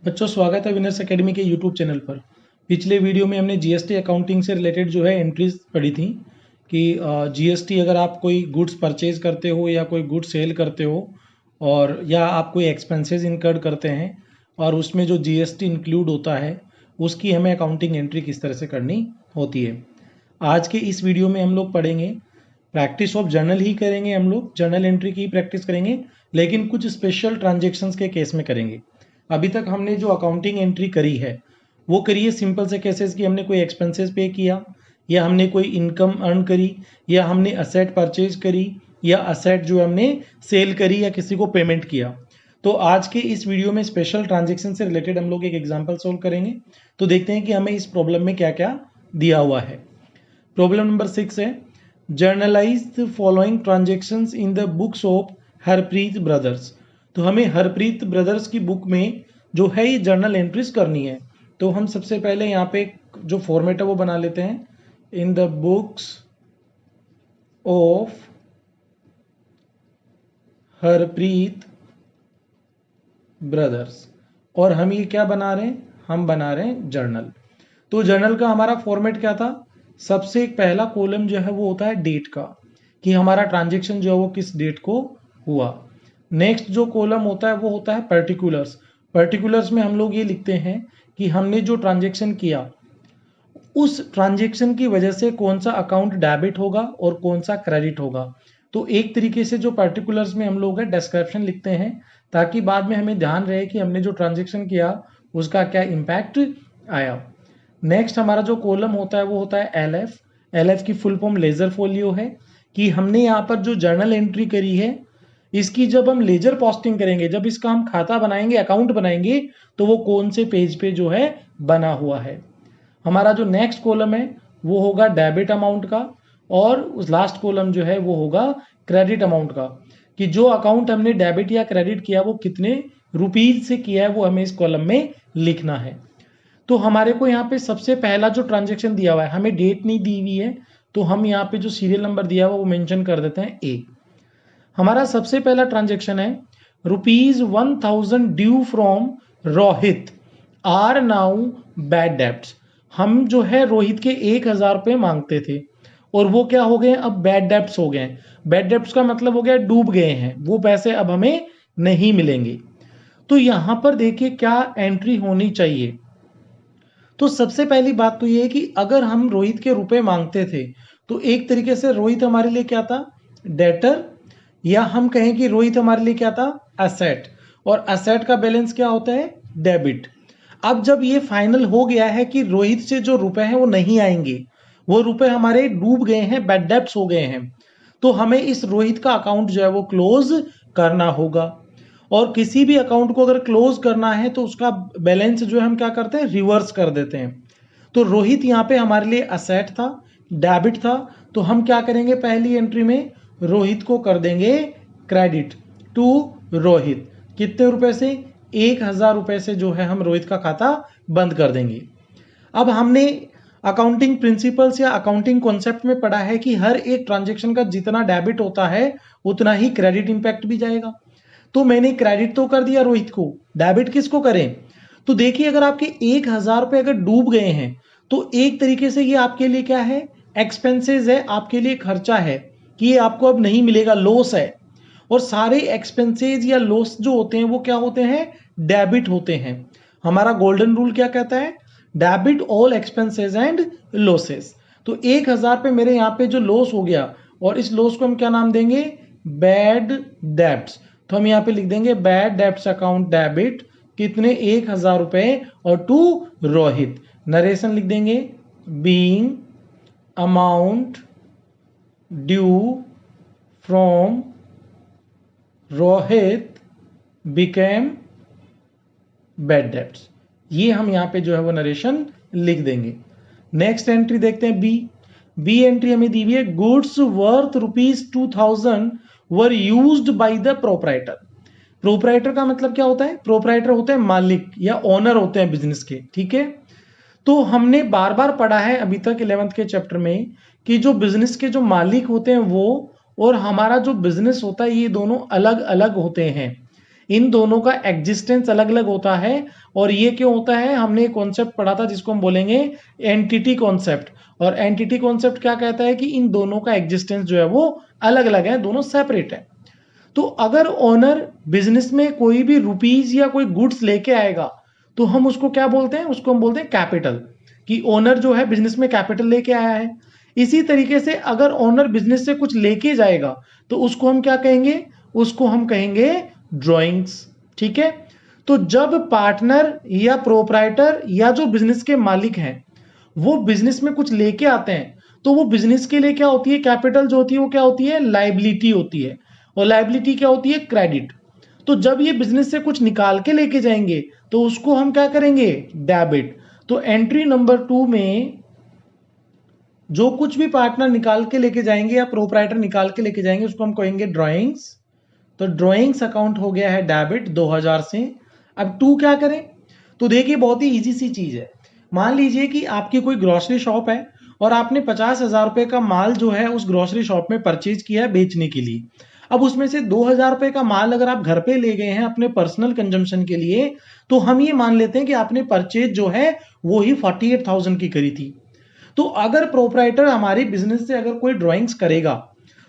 बच्चों, स्वागत है विनर्स एकेडमी के यूट्यूब चैनल पर। पिछले वीडियो में हमने जीएसटी अकाउंटिंग से रिलेटेड जो है एंट्रीज पढ़ी थी कि जीएसटी अगर आप कोई गुड्स परचेज करते हो या कोई गुड्स सेल करते हो और या आप कोई एक्सपेंसेस इनकर्ड करते हैं और उसमें जो जीएसटी इंक्लूड होता है उसकी हमें अकाउंटिंग एंट्री किस तरह से करनी होती है। आज के इस वीडियो में हम लोग पढ़ेंगे, प्रैक्टिस ऑफ जर्नल ही करेंगे, हम लोग जर्नल एंट्री की प्रैक्टिस करेंगे, लेकिन कुछ स्पेशल ट्रांजेक्शन्स के केस में करेंगे। अभी तक हमने जो अकाउंटिंग एंट्री करी है वो करी है सिंपल से केसेस कि हमने कोई एक्सपेंसेस पे किया या हमने कोई इनकम अर्न करी या हमने असेट परचेज करी या असेट जो हमने सेल करी या किसी को पेमेंट किया। तो आज के इस वीडियो में स्पेशल ट्रांजेक्शन से रिलेटेड हम लोग एक एग्जांपल सोल्व करेंगे। तो देखते हैं कि हमें इस प्रॉब्लम में क्या क्या दिया हुआ है। प्रॉब्लम नंबर 6 है, generalized the following transactions in the books of Harpreet brothers. तो हमें हरप्रीत ब्रदर्स की बुक में जो है ये जर्नल एंट्रीज करनी है। तो हम सबसे पहले यहाँ पे जो फॉर्मेट है वो बना लेते हैं, in the books of Harpreet brothers. और हम ये क्या बना रहे हैं, हम बना रहे हैं जर्नल। तो जर्नल का हमारा फॉर्मेट क्या था, सबसे पहला कॉलम जो है वो होता है डेट का, कि हमारा ट्रांजेक्शन जो है वो किस डेट को हुआ। नेक्स्ट जो कॉलम होता है वो होता है पर्टिकुलर्स। पर्टिकुलर्स में हम लोग ये लिखते हैं कि हमने जो ट्रांजेक्शन किया उस ट्रांजेक्शन की वजह से कौन सा अकाउंट डेबिट होगा और कौन सा क्रेडिट होगा। तो एक तरीके से जो पर्टिकुलर्स में हम लोग डिस्क्रिप्शन लिखते हैं ताकि बाद में हमें ध्यान रहे कि हमने जो ट्रांजेक्शन किया उसका क्या इम्पैक्ट आया। नेक्स्ट हमारा जो कॉलम होता है वो होता है एलएफ। एलएफ की फुल फॉर्म लेजर फोलियो है, कि हमने यहाँ पर जो जर्नल एंट्री करी है इसकी जब हम लेजर पोस्टिंग करेंगे, जब इसका हम खाता बनाएंगे, अकाउंट बनाएंगे, तो वो कौन से पेज पे जो है बना हुआ है। हमारा जो नेक्स्ट कॉलम है वो होगा डेबिट अमाउंट का, और उस लास्ट कॉलम जो है वो होगा क्रेडिट अमाउंट का, कि जो अकाउंट हमने डेबिट या क्रेडिट किया वो कितने रुपीज से किया है वो हमें इस कॉलम में लिखना है। तो हमारे को यहाँ पे सबसे पहला जो ट्रांजेक्शन दिया हुआ है, हमें डेट नहीं दी हुई है, तो हम यहाँ पे जो सीरियल नंबर दिया हुआ है वो मेंशन कर देते हैं ए। हमारा सबसे पहला ट्रांजेक्शन है ₹1000 due from Rohit are now bad debts. हम जो है रोहित के 1000 रुपये मांगते थे और वो क्या हो गए, अब बैड डेब्ट्स हो गए। बैड डेब्ट्स का मतलब हो गया डूब गए हैं, वो पैसे अब हमें नहीं मिलेंगे। तो यहां पर देखिए क्या एंट्री होनी चाहिए। तो सबसे पहली बात तो ये है कि अगर हम रोहित के रुपए मांगते थे तो एक तरीके से रोहित हमारे लिए क्या था, डेटर, या हम कहें कि रोहित हमारे लिए क्या था, एसेट, और एसेट का बैलेंस क्या होता है, डेबिट। अब जब ये फाइनल हो गया है कि रोहित से जो रुपए हैं वो नहीं आएंगे, वो रुपए हमारे डूब गए हैं, बैड डेब्ट्स हो गए हैं, तो हमें इस रोहित का अकाउंट जो है वो क्लोज करना होगा। और किसी भी अकाउंट को अगर क्लोज करना है तो उसका बैलेंस जो है हम क्या करते हैं, रिवर्स कर देते हैं। तो रोहित यहाँ पे हमारे लिए असेट था, डेबिट था, तो हम क्या करेंगे, पहली एंट्री में रोहित को कर देंगे क्रेडिट टू रोहित। कितने रुपए से, 1000 रुपए से जो है हम रोहित का खाता बंद कर देंगे। अब हमने अकाउंटिंग प्रिंसिपल्स या अकाउंटिंग कॉन्सेप्ट में पढ़ा है कि हर एक ट्रांजेक्शन का जितना डेबिट होता है उतना ही क्रेडिट इंपैक्ट भी जाएगा। तो मैंने क्रेडिट तो कर दिया रोहित को, डेबिट किसको करें। तो देखिए अगर आपके 1000 रुपए अगर डूब गए हैं तो एक तरीके से ये आपके लिए क्या है, एक्सपेंसेस है, आपके लिए खर्चा है कि ये आपको अब नहीं मिलेगा, लॉस है। और सारे एक्सपेंसेस या लॉस जो होते हैं वो क्या होते हैं, डेबिट होते हैं। हमारा गोल्डन रूल क्या कहता है, debit all expenses and losses. तो 1000 पे मेरे यहाँ पे जो लॉस हो गया और इस लॉस को हम क्या नाम देंगे, बैड डेब्ट्स। तो हम यहाँ पे लिख देंगे बैड डेब्ट्स अकाउंट डेबिट, कितने, 1000 रुपए, और टू रोहित। नरेशन लिख देंगे, being amount due from Rohit became bad debts. ये हम यहाँ पे जो है वो नरेशन लिख देंगे। नेक्स्ट एंट्री देखते हैं बी। बी एंट्री हमें दी हुई है, goods worth ₹2000 were used by the proprietor. Proprietor का मतलब क्या होता है, प्रोपराइटर होते हैं मालिक या ओनर होते हैं बिजनेस के, ठीक है। तो हमने बार बार पढ़ा है अभी तक 11th के चैप्टर में कि जो बिजनेस के जो मालिक होते हैं वो और हमारा जो बिजनेस होता है ये दोनों अलग अलग होते हैं। इन दोनों का एग्जिस्टेंस अलग अलग होता है। और ये क्यों होता है, हमने एक कॉन्सेप्ट पढ़ा था जिसको हम बोलेंगे एंटिटी कॉन्सेप्ट। और एंटिटी कॉन्सेप्ट क्या कहता है कि इन दोनों का एग्जिस्टेंस जो है वो अलग अलग है, दोनों सेपरेट है। तो अगर ओनर बिजनेस में कोई भी रुपीज या कोई गुड्स लेके आएगा तो हम उसको क्या बोलते हैं, उसको हम बोलते हैं कैपिटल, कि ओनर जो है बिजनेस में कैपिटल लेके आया है। इसी तरीके से अगर ओनर बिजनेस से कुछ लेके जाएगा तो उसको हम क्या कहेंगे, उसको हम कहेंगे ड्रॉइंग्स। ठीक है। तो जब पार्टनर या प्रोप्राइटर या जो बिजनेस के मालिक हैं वो बिजनेस में कुछ लेके आते हैं तो वो बिजनेस के लिए क्या होती है, कैपिटल जो होती है वो क्या होती है, लाइबिलिटी होती है। और लाइबिलिटी क्या होती है, क्रेडिट। तो जब ये बिजनेस से कुछ निकाल के लेके जाएंगे तो उसको हम क्या करेंगे, डेबिट। तो एंट्री नंबर 2 में जो कुछ भी पार्टनर निकाल के लेके जाएंगे या प्रोप्राइटर निकाल के लेके जाएंगे उसको हम कहेंगे ड्रॉइंग्स। तो ड्रॉइंग्स अकाउंट हो गया है डेबिट 2000 से। अब 2 क्या करें, तो देखिए बहुत ही इजी सी चीज है। मान लीजिए कि आपकी कोई ग्रोसरी शॉप है और आपने 50,000 रुपए का माल जो है उस ग्रोसरी शॉप में परचेज किया है बेचने के लिए। अब उसमें से 2,000 रुपए का माल अगर आप घर पे ले गए हैं अपने पर्सनल कंजम्पशन के लिए तो हम ये मान लेते हैं कि आपने परचेज जो है वो ही 48,000 की करी थी। तो अगर प्रोपराइटर हमारी बिजनेस से अगर कोई ड्राइंग्स करेगा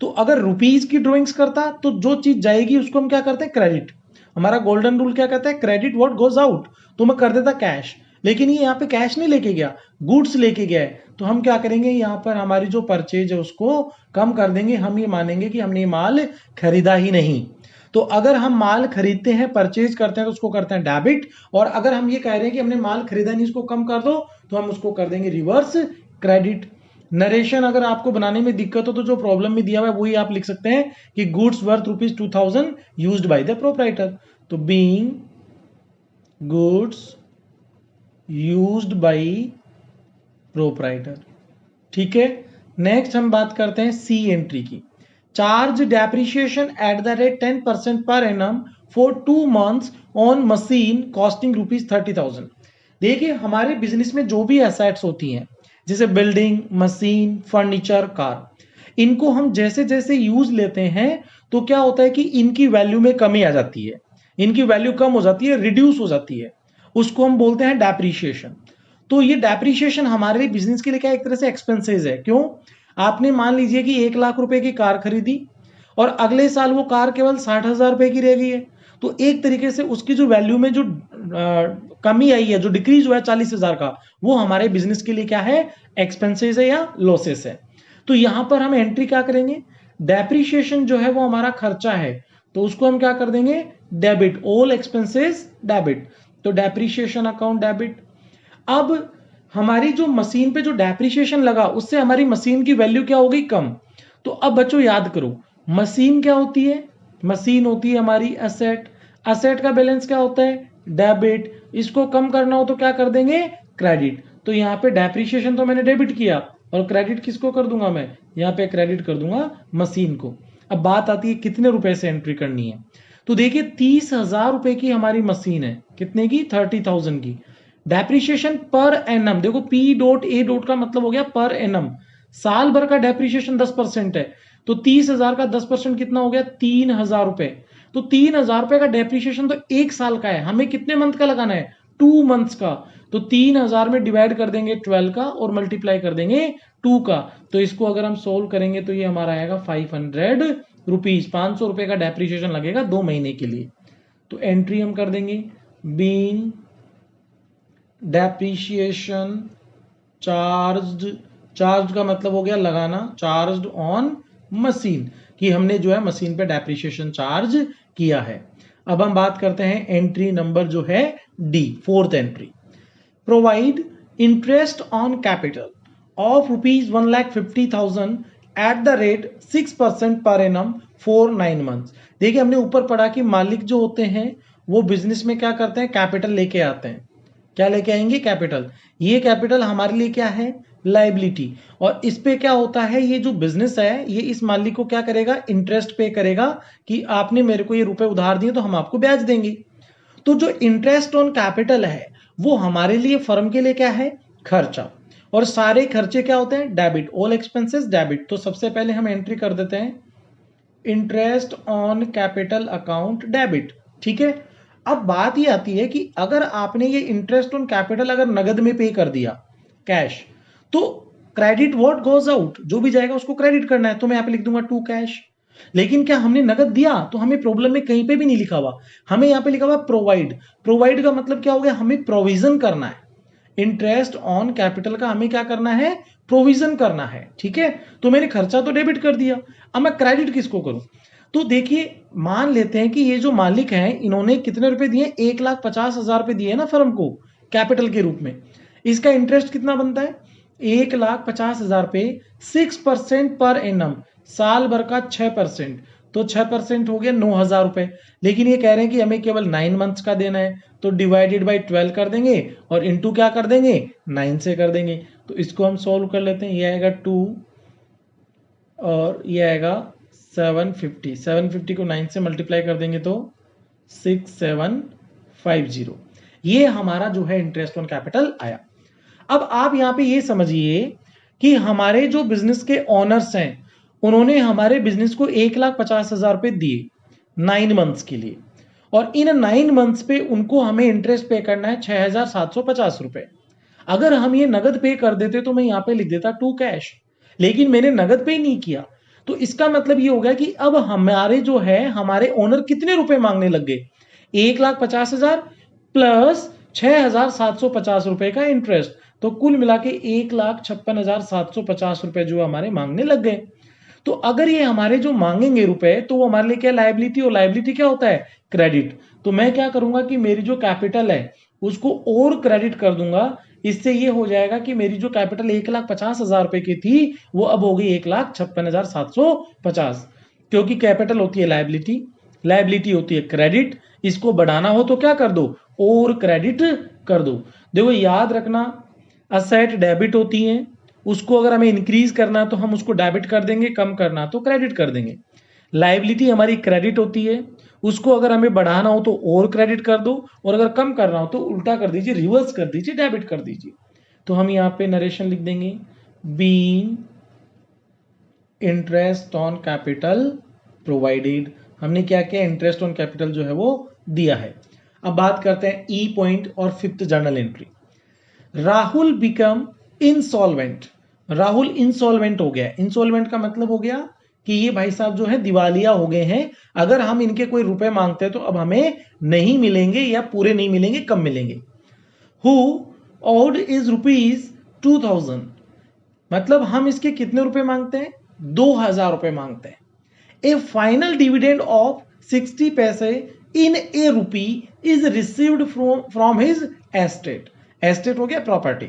तो अगर रुपीज की ड्राइंग्स करता तो जो चीज जाएगी उसको हम क्या करते हैं, क्रेडिट। हमारा गोल्डन रूल क्या कहता है, क्रेडिट व्हाट गोज आउट। तो मैं कर देता कैश, लेकिन ये यहाँ पे कैश नहीं लेके गया, गुड्स लेके गया है। तो हम क्या करेंगे, यहाँ पर हमारी जो परचेज है उसको कम कर देंगे। हम ये मानेंगे कि हमने ये माल खरीदा ही नहीं। तो अगर हम माल खरीदते हैं, परचेज करते हैं तो उसको करते हैं डेबिट। और अगर हम ये कह रहे हैं कि हमने माल खरीदा नहीं, इसको कम कर दो, तो हम उसको कर देंगे रिवर्स क्रेडिट। नरेशन अगर आपको बनाने में दिक्कत हो तो जो प्रॉब्लम में दिया हुआ है वही आप लिख सकते हैं कि goods worth ₹2000 used by the proprietor. तो being goods used by proprietor. ठीक है। नेक्स्ट हम बात करते हैं सी एंट्री की। Charge depreciation at the rate 10% पर annum for 2 months on machine costing ₹30,000। देखिए हमारे बिजनेस में जो भी एसेट्स होती हैं जैसे बिल्डिंग, मशीन, फर्नीचर, कार, इनको हम जैसे जैसे यूज लेते हैं तो क्या होता है कि इनकी वैल्यू में कमी आ जाती है, इनकी वैल्यू कम हो जाती है, रिड्यूस हो जाती है। उसको हम बोलते हैं डेप्रिसिएशन। तो ये डेप्रिसिएशन हमारे लिए बिजनेस के लिए क्या एक तरह से एक्सपेंसेस है। क्यों, आपने मान लीजिए कि 1,00,000 रुपए की कार खरीदी और अगले साल वो कार केवल 60,000 रुपए की रह गई है। तो एक तरीके से उसकी जो वैल्यू में जो कमी आई है, जो डिक्रीज हुआ है 40,000 का, वो हमारे बिजनेस के लिए क्या है, एक्सपेंसेस है या लॉसेस है। तो यहां पर हम एंट्री क्या करेंगे, डेप्रिसिएशन जो है वो हमारा खर्चा है तो उसको हम क्या कर देंगे, डेबिट, ऑल एक्सपेंसेस डेबिट। तो डेप्रिसिएशन अकाउंट डेबिट। अब हमारी जो मशीन पे जो डेप्रिसिएशन लगा उससे हमारी मशीन की वैल्यू क्या हो गई, कम। तो अब बच्चों याद करो, मशीन क्या होती है, मशीन होती है हमारी एसेट। एसेट का बैलेंस क्या होता है, डेबिट। इसको कम करना हो तो क्या कर देंगे, क्रेडिट। तो यहाँ पे डेप्रिसिएशन तो मैंने डेबिट किया और क्रेडिट किसको कर दूंगा, मैं यहाँ पे क्रेडिट कर दूंगा मशीन को। अब बात आती है कितने रुपए से एंट्री करनी है। तो देखिए 30,000 रुपए की हमारी मशीन है, कितने की, 30,000 की। डेप्रिसिएशन पर एनम, देखो पी डॉट ए डॉट का मतलब हो गया पर एनम। साल भर का डेप्रिसिएशन 10% है तो 30,000 का 10% कितना हो गया, 3,000 रुपए। तो 3,000 रुपए का डेप्रिसिएशन तो एक साल का है, हमें कितने मंथ का लगाना है, 2 मंथ्स का। तो 3,000 में डिवाइड कर देंगे 12 का और मल्टीप्लाई कर देंगे 2 का। तो इसको अगर हम सोल्व करेंगे तो ये हमारा आएगा 500 रुपीज, 500 रुपए का डेप्रिसिएशन लगेगा 2 महीने के लिए। तो एंट्री हम कर देंगे बीइंग डेप्रिसिएशन चार्ज्ड, चार्ज का मतलब हो गया लगाना, चार्ज्ड ऑन मशीन, कि हमने जो है मशीन पे डेप्रिसिएशन चार्ज किया है। अब हम बात करते हैं एंट्री नंबर जो है D, fourth entry. Provide interest on capital of ₹1,50,000 eight the rate 6% पर एनम फॉर 9 मंथ्स। देखिए हमने ऊपर पढ़ा कि मालिक जो होते हैं वो बिजनेस में क्या करते हैं, कैपिटल लेके आते हैं। क्या लेके आएंगे, कैपिटल। ये कैपिटल हमारे लिए क्या है, लाइबिलिटी। और इस पे क्या होता है, ये जो बिजनेस है ये इस मालिक को क्या करेगा, इंटरेस्ट पे करेगा कि आपने मेरे को ये रुपए उधार दिए तो हम आपको ब्याज देंगे। तो जो इंटरेस्ट ऑन कैपिटल है वो हमारे लिए, फर्म के लिए क्या है, खर्चा। और सारे खर्चे क्या होते हैं, डेबिट, ऑल एक्सपेंसेस डेबिट। तो सबसे पहले हम एंट्री कर देते हैं interest on capital account debit. ठीक है। अब बात ये आती है कि अगर आपने ये इंटरेस्ट ऑन कैपिटल अगर नगद में पे कर दिया कैश, तो क्रेडिट व्हाट गोज आउट, जो भी जाएगा उसको क्रेडिट करना है, तो मैं यहां पे लिख दूंगा टू कैश। लेकिन क्या हमने नगद दिया? तो हमें प्रॉब्लम में कहीं पे भी नहीं लिखा हुआ, हमें यहां पे लिखा हुआ प्रोवाइड। प्रोवाइड का मतलब क्या हो गया? हमें प्रोविजन करना है। इंटरेस्ट ऑन कैपिटल का हमें क्या करना है? प्रोविजन करना है। ठीक है, तो मैंने खर्चा तो डेबिट कर दिया, अब मैं क्रेडिट किसको करूं? तो देखिए, मान लेते हैं कि ये जो मालिक हैं इन्होंने कितने रुपए दिए? 1,50,000 रुपए दिए ना फर्म को कैपिटल के रूप में। इसका इंटरेस्ट कितना बनता है? 1,50,000 पे 6% पर एनम, साल भर का 6%, तो 6% हो गया 9,000 रुपए। लेकिन ये कह रहे हैं कि हमें केवल 9 मंथ्स का देना है, तो डिवाइडेड बाई 12 कर देंगे और इनटू क्या कर देंगे? 9 से कर देंगे। तो इसको हम सॉल्व कर लेते हैं। ये आएगा 2 और ये आएगा 750। 750 को 9 से मल्टीप्लाई कर देंगे तो 6750। ये हमारा जो है इंटरेस्ट ऑन कैपिटल आया। अब आप यहां पे ये समझिए कि हमारे जो बिजनेस के ओनर्स हैं उन्होंने हमारे बिजनेस को 1,50,000 रुपए दिए 9 मंथ्स के लिए, और इन 9 मंथ्स पे उनको हमें इंटरेस्ट पे करना है 6,750 रुपए। अगर हम ये नगद पे कर देते तो मैं यहां पे लिख देता टू कैश, लेकिन मैंने नगद पे नहीं किया। तो इसका मतलब ये हो गया कि अब हमारे जो है हमारे ओनर कितने रुपए मांगने लग गए? 1,50,000 प्लस 6,750 रुपए का इंटरेस्ट, तो कुल मिला के 1,56,750 रुपए जो हमारे मांगने लग गए। तो अगर ये हमारे जो मांगेंगे रुपए तो वो हमारे लिए क्या लायबिलिटी, और लायबिलिटी क्या होता है? क्रेडिट। तो मैं क्या करूंगा कि मेरी जो कैपिटल है उसको और क्रेडिट कर दूंगा। इससे ये हो जाएगा कि मेरी जो कैपिटल 1,50,000 रुपए की थी वो अब हो गई 1,56,750, क्योंकि कैपिटल होती है लायबिलिटी, लायबिलिटी होती है क्रेडिट। इसको बढ़ाना हो तो क्या कर दो? और क्रेडिट कर दो। देखो याद रखना, असेट डेबिट होती है, उसको अगर हमें इंक्रीज करना तो हम उसको डेबिट कर देंगे, कम करना तो क्रेडिट कर देंगे। लायबिलिटी हमारी क्रेडिट होती है, उसको अगर हमें बढ़ाना हो तो और क्रेडिट कर दो, और अगर कम करना हो तो उल्टा कर दीजिए, रिवर्स कर दीजिए, डेबिट कर दीजिए। तो हम यहाँ पे नरेशन लिख देंगे, being interest on capital provided. हमने क्या किया? इंटरेस्ट ऑन कैपिटल जो है वो दिया है। अब बात करते हैं ई पॉइंट और 5th journal entry. Rahul become insolvent. Rahul insolvent हो गया। इंसॉल्वेंट का मतलब हो गया कि ये भाई साहब जो है दिवालिया हो गए हैं। अगर हम इनके कोई रुपए मांगते हैं तो अब हमें नहीं मिलेंगे, या पूरे नहीं मिलेंगे, कम मिलेंगे। हु ओड इज ₹2,000, मतलब हम इसके कितने रुपए मांगते हैं? 2,000 रुपए मांगते हैं। ए फाइनल डिविडेंड ऑफ 60 पैसे in a rupee is received from his estate. Estate हो गया प्रॉपर्टी।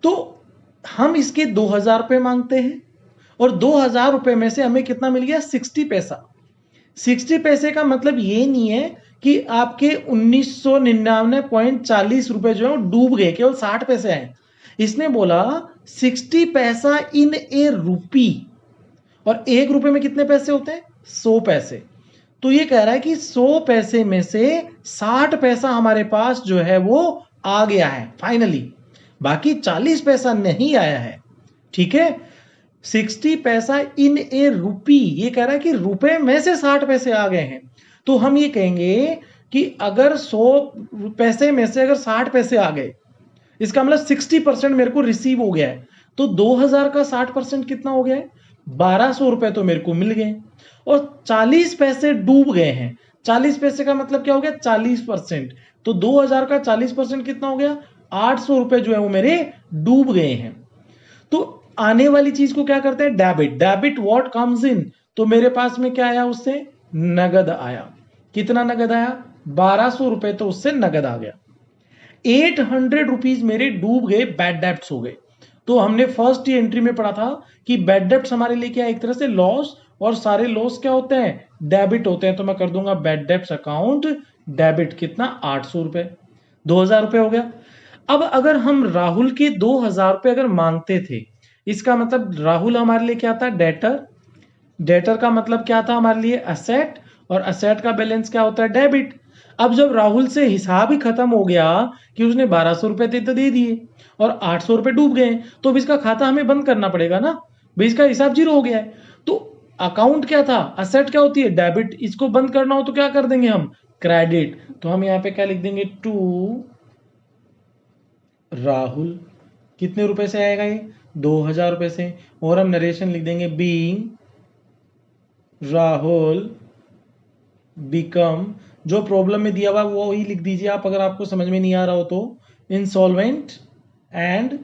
तो हम इसके 2,000 रुपए मांगते हैं, और 2,000 रुपए में से हमें कितना मिल गया? 60 पैसा। 60 पैसे का मतलब ये नहीं है कि आपके 1999.40 रुपए जो है वो डूब गए, केवल 60 पैसे आए। इसने बोला 60 पैसा इन ए रूपी, और एक रुपए में कितने पैसे होते हैं? 100 पैसे। तो ये कह रहा है कि 100 पैसे में से 60 पैसा हमारे पास जो है वो आ गया है फाइनली, बाकी 40 पैसा नहीं आया है। ठीक है, 60 पैसा इन ए रूपी, ये कह रहा है कि रुपए में से 60 पैसे आ गए हैं। तो हम ये कहेंगे कि अगर 100 पैसे में से अगर 60 पैसे आ गए, इसका मतलब 60% मेरे को रिसीव हो गया है। तो 2,000 का 60% कितना हो गया है? 1,200 रुपए तो मेरे को मिल गए, और 40 पैसे डूब गए हैं। 40 पैसे का मतलब क्या हो गया? 40%। तो 2,000 का 40% कितना हो गया? 800 रुपए जो है वो मेरे डूब गए हैं। तो आने वाली चीज को क्या करते हैं? Debit. Debit what comes in, तो मेरे पास में क्या आया? उससे नगद आया। कितना नगद आया? 1,200 रुपए तो उससे नगद आ गया। 800 रुपीज मेरे डूब गए, बैड डेब्ट्स हो गए। तो हमने फर्स्ट एंट्री में पढ़ा था कि बैड डेब्ट्स हमारे लिए क्या है? एक तरह से लॉस, और सारे लॉस क्या होते हैं? डेबिट होते हैं। तो मैं कर दूंगा बैड डेब्ट्स अकाउंट डेबिट। कितना? 800 रुपए। 2,000 रुपए हो गया। अब अगर हम राहुल के 2,000 रुपए अगर मांगते थे, इसका मतलब राहुल हमारे लिए क्या था? डेटर। डेटर का मतलब क्या था हमारे लिए? असेट, और असेट का बैलेंस क्या होता है? डेबिट। अब जब राहुल से हिसाब ही खत्म हो गया कि उसने 1,200 रुपए तो दे दिए और 800 रुपए डूब गए, तो अब इसका खाता हमें बंद करना पड़ेगा ना भाई, इसका हिसाब जीरो हो गया है। तो अकाउंट क्या था? असेट क्या होती है? डेबिट। इसको बंद करना हो तो क्या कर देंगे हम? क्रेडिट, तो हम यहाँ पे क्या लिख देंगे, टू राहुल। कितने रुपए से आएगा ये, 2000 रुपए से। और हम नरेशन लिख देंगे, बीइंग राहुल बिकम, जो प्रॉब्लम में दिया हुआ वो ही लिख दीजिए आप, अगर आपको समझ में नहीं आ रहा हो तो, इंसॉल्वेंट एंड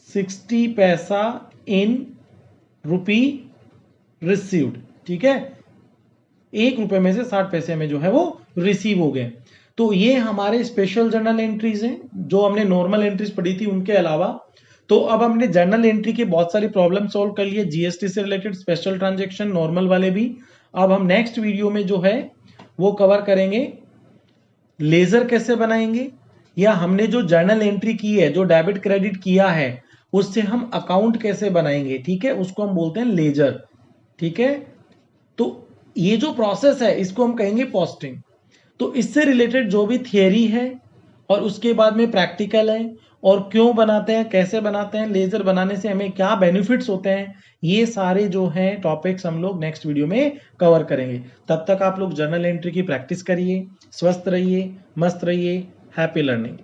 60 पैसा इन रुपी रिसीव्ड। ठीक है, 1 रुपए में से 60 पैसे में जो है वो रिसीव हो गए। तो ये हमारे स्पेशल जर्नल एंट्रीज हैं, जो हमने नॉर्मल एंट्रीज पढ़ी थी उनके अलावा। तो अब हमने जर्नल एंट्री की बहुत सारी प्रॉब्लम सॉल्व कर लिए, जीएसटी से रिलेटेड, स्पेशल ट्रांजेक्शन, नॉर्मल वाले भी। अब हम नेक्स्ट वीडियो में जो है वो कवर करेंगे लेजर कैसे बनाएंगे, या हमने जो जर्नल एंट्री की है, जो डेबिट क्रेडिट किया है, उससे हम अकाउंट कैसे बनाएंगे। ठीक है, उसको हम बोलते हैं लेजर। ठीक है, तो ये जो प्रोसेस है इसको हम कहेंगे पोस्टिंग। तो इससे रिलेटेड जो भी थियरी है और उसके बाद में प्रैक्टिकल है, और क्यों बनाते हैं, कैसे बनाते हैं, लेजर बनाने से हमें क्या बेनिफिट्स होते हैं, ये सारे जो हैं टॉपिक्स हम लोग नेक्स्ट वीडियो में कवर करेंगे। तब तक आप लोग जर्नल एंट्री की प्रैक्टिस करिए, स्वस्थ रहिए, मस्त रहिए, हैप्पी लर्निंग।